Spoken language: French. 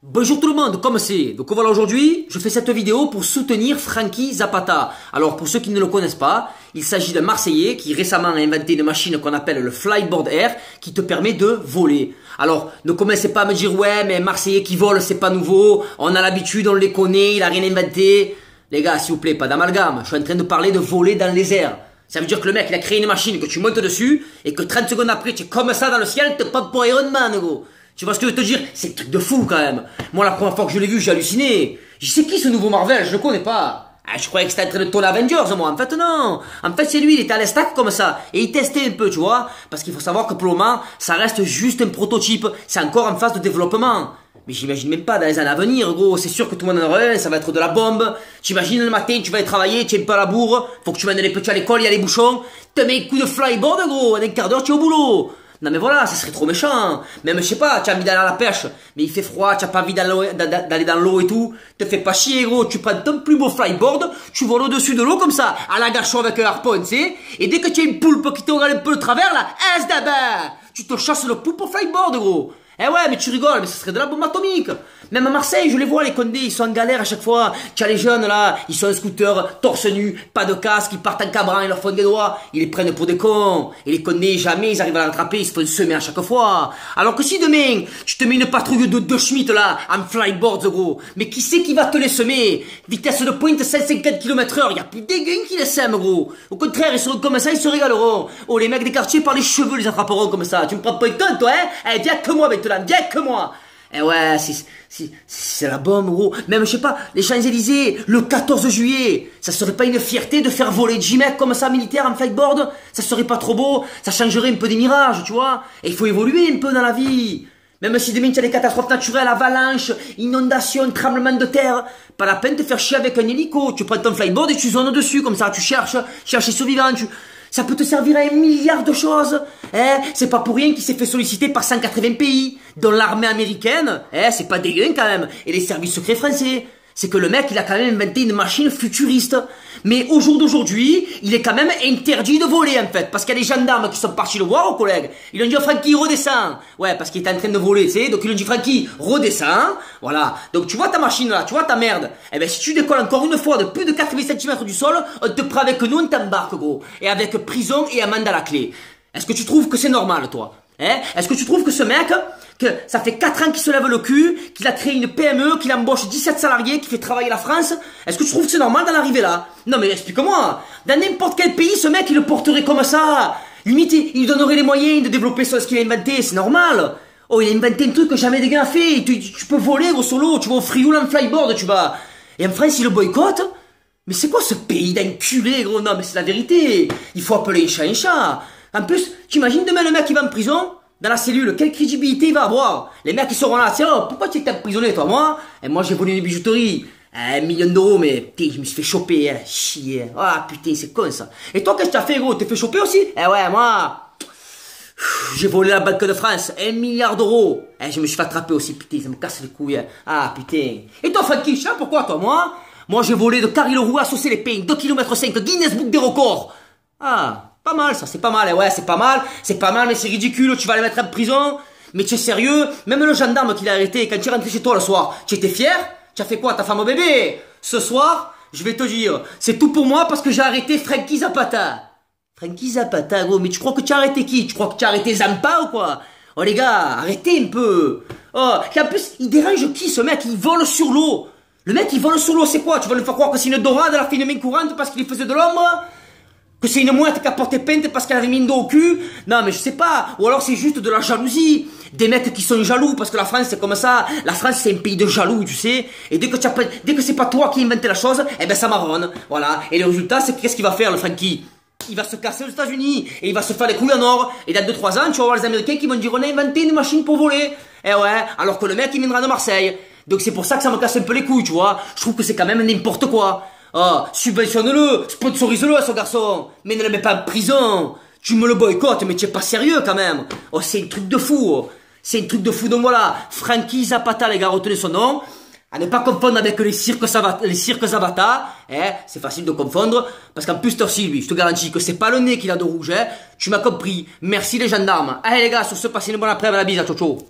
Bonjour tout le monde, comment c'est? Donc voilà, aujourd'hui, je fais cette vidéo pour soutenir Frankie Zapata. Alors pour ceux qui ne le connaissent pas, il s'agit d'un Marseillais qui récemment a inventé une machine qu'on appelle le Flyboard Air qui te permet de voler. Alors ne commencez pas à me dire ouais mais Marseillais qui vole c'est pas nouveau, on a l'habitude, on les connaît, il a rien inventé. Les gars s'il vous plaît, pas d'amalgame, je suis en train de parler de voler dans les airs. Ça veut dire que le mec il a créé une machine que tu montes dessus et que 30 secondes après tu es comme ça dans le ciel, t'es pas pour Iron Man gros. Tu vois ce que je veux te dire? C'est un truc de fou quand même. Moi la première fois que je l'ai vu j'ai halluciné. Je sais qui ce nouveau Marvel, je le connais pas. Ah, je croyais que c'était en train de tourner Avengers moi, en fait non. En fait c'est lui, il était à l'estac comme ça. Et il testait un peu tu vois. Parce qu'il faut savoir que pour le moment ça reste juste un prototype. C'est encore en phase de développement. Mais j'imagine même pas dans les années à venir gros. C'est sûr que tout le monde en aura un, ça va être de la bombe. T'imagines le matin tu vas aller travailler, tu es un peu à la bourre. Faut que tu mènes les petits à l'école, il y a les bouchons. Te mets un coup de flyboard gros, en un quart d'heure tu es au boulot. Non mais voilà, ça serait trop méchant. Même je sais pas, tu as envie d'aller à la pêche, mais il fait froid, tu n'as pas envie d'aller dans l'eau et tout. Te fais pas chier gros, tu prends ton plus beau flyboard, tu voles au-dessus de l'eau comme ça, à la gâchon avec un harpon, tu sais. Et dès que tu as une poulpe qui te regarde un peu le travers là, tu te chasses le poulpe au flyboard gros. Eh ouais, mais tu rigoles, mais ce serait de la bombe atomique. Même à Marseille, je les vois, les condés, ils sont en galère à chaque fois. Tu as les jeunes là, ils sont en scooter, torse nu, pas de casque, ils partent en cabran, ils leur font des doigts, ils les prennent pour des cons. Et les condés, jamais ils arrivent à la rattraper, ils se font semer à chaque fois. Alors que si demain, tu te mets une patrouille de Schmitt là, en flyboard gros, mais qui c'est qui va te les semer? Vitesse de pointe 150 km/h, y a plus des gains qui les sèment gros. Au contraire, ils seront comme ça, ils se régaleront. Oh, les mecs des quartiers par les cheveux les attraperont comme ça. Tu me prends pas une tonne toi, hein? Eh, viens que moi maintenant, viens que moi. Eh ouais, c'est la bombe, gros. Même, je sais pas, les Champs-Élysées, le 14 juillet, ça serait pas une fierté de faire voler 10 mecs comme ça, militaires, en flightboard? Ça serait pas trop beau? Ça changerait un peu des mirages, tu vois? Et il faut évoluer un peu dans la vie. Même si demain tu as des catastrophes naturelles, avalanches, inondations, tremblements de terre, pas la peine de te faire chier avec un hélico. Tu prends ton flightboard et tu zones dessus, comme ça, tu cherches les survivants, ça peut te servir à 1 milliard de choses. Hein? C'est pas pour rien qu'il s'est fait solliciter par 180 pays, dont l'armée américaine. Hein? C'est pas dégueu quand même. Et les services secrets français. C'est que le mec, il a quand même inventé une machine futuriste. Mais au jour d'aujourd'hui, il est quand même interdit de voler, en fait. Parce qu'il y a des gendarmes qui sont partis le voir, collègue. Ils lui ont dit, oh, Francky, redescends. Ouais, parce qu'il était en train de voler, tu sais. Donc, ils lui ont dit, Francky, redescends. Voilà. Donc, tu vois ta machine là, tu vois ta merde. Eh ben, si tu décolles encore une fois de plus de 80 cm du sol, on te prend avec nous, on t'embarque, gros. Et avec prison et amende à la clé. Est-ce que tu trouves que c'est normal, toi? Hein? Est-ce que tu trouves que ce mec, que ça fait 4 ans qu'il se lève le cul, qu'il a créé une PME, qu'il embauche 17 salariés, qu'il fait travailler la France, est-ce que tu trouves que c'est normal d'en arriver là? Non mais explique-moi, dans n'importe quel pays, ce mec il le porterait comme ça, limite il lui donnerait les moyens de développer ce qu'il a inventé, c'est normal. Oh il a inventé un truc que jamais des gars a fait, tu peux voler gros solo, tu vas au Frioul en flyboard, tu vas. Et en France il le boycotte. Mais c'est quoi ce pays d'enculé gros? Non mais c'est la vérité, il faut appeler un chat. En plus, tu imagines demain le mec qui va en prison, dans la cellule, quelle crédibilité il va avoir? Les mecs qui seront là, tiens, oh, pourquoi tu es emprisonné toi? Moi, et moi j'ai volé une bijouterie, 1 million d'euros, mais putain, je me suis fait choper, hein, chier. Ah putain, c'est con ça. Et toi, qu'est-ce que t'as fait gros? T'es fait choper aussi? Eh ouais, moi, j'ai volé la Banque de France, 1 milliard d'euros. Eh, je me suis fait attraper aussi, putain, ça me casse les couilles. Hein. Ah putain. Et toi, Francky, je sais pas pourquoi toi, moi j'ai volé de Carry-le-Roux à Saucé-les-Pins, 2 km 5, Guinness Book des records. Ah. Pas mal ça, c'est pas mal, ouais c'est pas mal mais c'est ridicule, tu vas les mettre en prison, mais tu es sérieux, même le gendarme qui l'a arrêté, quand tu es rentré chez toi le soir, tu étais fier? Tu as fait quoi, ta femme au bébé? Ce soir, je vais te dire, c'est tout pour moi parce que j'ai arrêté Frankie Zapata. Frankie Zapata, gros, mais tu crois que tu as arrêté qui? Tu crois que tu as arrêté Zampa ou quoi? Oh les gars, arrêtez un peu. Oh, et en plus, il dérange qui ce mec? Il vole sur l'eau. Le mec il vole sur l'eau, c'est quoi? Tu vas le faire croire que c'est une dorade, elle a fait une main courante parce qu'il faisait de l'ombre? Que c'est une mouette qui a porté plainte parce qu'elle avait mis une dos au cul? Non mais je sais pas. Ou alors c'est juste de la jalousie. Des mecs qui sont jaloux parce que la France c'est comme ça. La France c'est un pays de jaloux, tu sais. Et dès que c'est pas toi qui inventé la chose, eh ben ça marronne. Voilà. Et le résultat c'est qu'est-ce qu'il va faire le Francky? Il va se casser aux États-Unis et il va se faire les couilles en or. Et dans 2-3 ans, tu vas voir les Américains qui vont dire on a inventé une machine pour voler. Eh ouais. Alors que le mec il viendra de Marseille. Donc c'est pour ça que ça me casse un peu les couilles, tu vois. Je trouve que c'est quand même n'importe quoi. Ah, subventionne-le, sponsorise-le ce garçon, mais ne le mets pas en prison. Tu me le boycottes, mais tu es pas sérieux quand même. Oh, c'est un truc de fou. Oh. C'est un truc de fou. Donc voilà, Frankie Zapata, les gars, retenez son nom. À ne pas confondre avec les cirques Zapata. C'est facile de confondre. Parce qu'en plus, aussi, lui, je te garantis que c'est pas le nez qu'il a de rouge. Tu m'as compris. Merci les gendarmes. Allez les gars, sur ce, passez une bonne après-midi. La bise, ciao ciao.